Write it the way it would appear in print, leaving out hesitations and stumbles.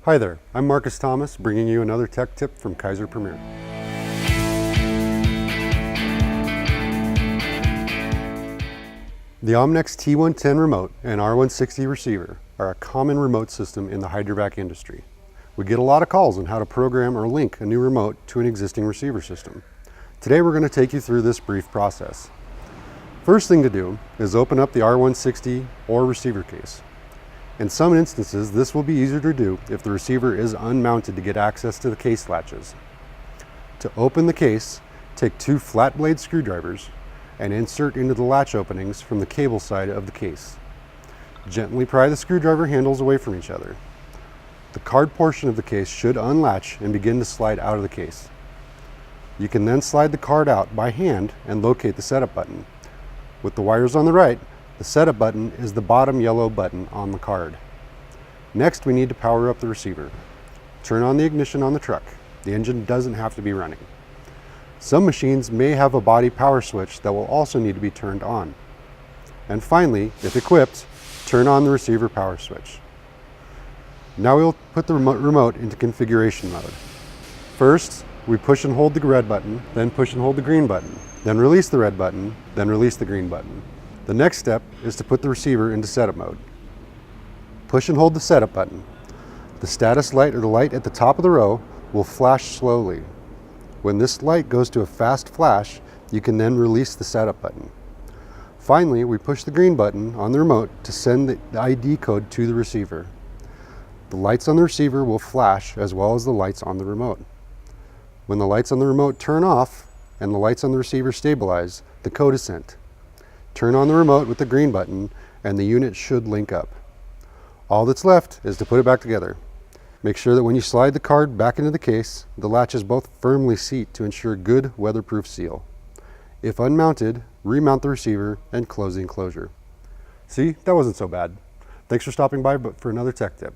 Hi there, I'm Marcus Thomas, bringing you another tech tip from Kaiser Premier. The OMNEX T110 remote and R160 receiver are a common remote system in the Hydrovac industry. We get a lot of calls on how to program or link a new remote to an existing receiver system. Today we're going to take you through this brief process. First thing to do is open up the R160 or receiver case. In some instances, this will be easier to do if the receiver is unmounted to get access to the case latches. To open the case, take two flat blade screwdrivers and insert into the latch openings from the cable side of the case. Gently pry the screwdriver handles away from each other. The card portion of the case should unlatch and begin to slide out of the case. You can then slide the card out by hand and locate the setup button. With the wires on the right, the setup button is the bottom yellow button on the card. Next, we need to power up the receiver. Turn on the ignition on the truck. The engine doesn't have to be running. Some machines may have a body power switch that will also need to be turned on. And finally, if equipped, turn on the receiver power switch. Now we'll put the remote into configuration mode. First, we push and hold the red button, then push and hold the green button, then release the red button, then release the green button. The next step is to put the receiver into setup mode. Push and hold the setup button. The status light or the light at the top of the row will flash slowly. When this light goes to a fast flash, you can then release the setup button. Finally, we push the green button on the remote to send the ID code to the receiver. The lights on the receiver will flash as well as the lights on the remote. When the lights on the remote turn off and the lights on the receiver stabilize, the code is sent. Turn on the remote with the green button and the unit should link up. All that's left is to put it back together. Make sure that when you slide the card back into the case, the latches both firmly seat to ensure good weatherproof seal. If unmounted, remount the receiver and close the enclosure. See, that wasn't so bad. Thanks for stopping by for another tech tip.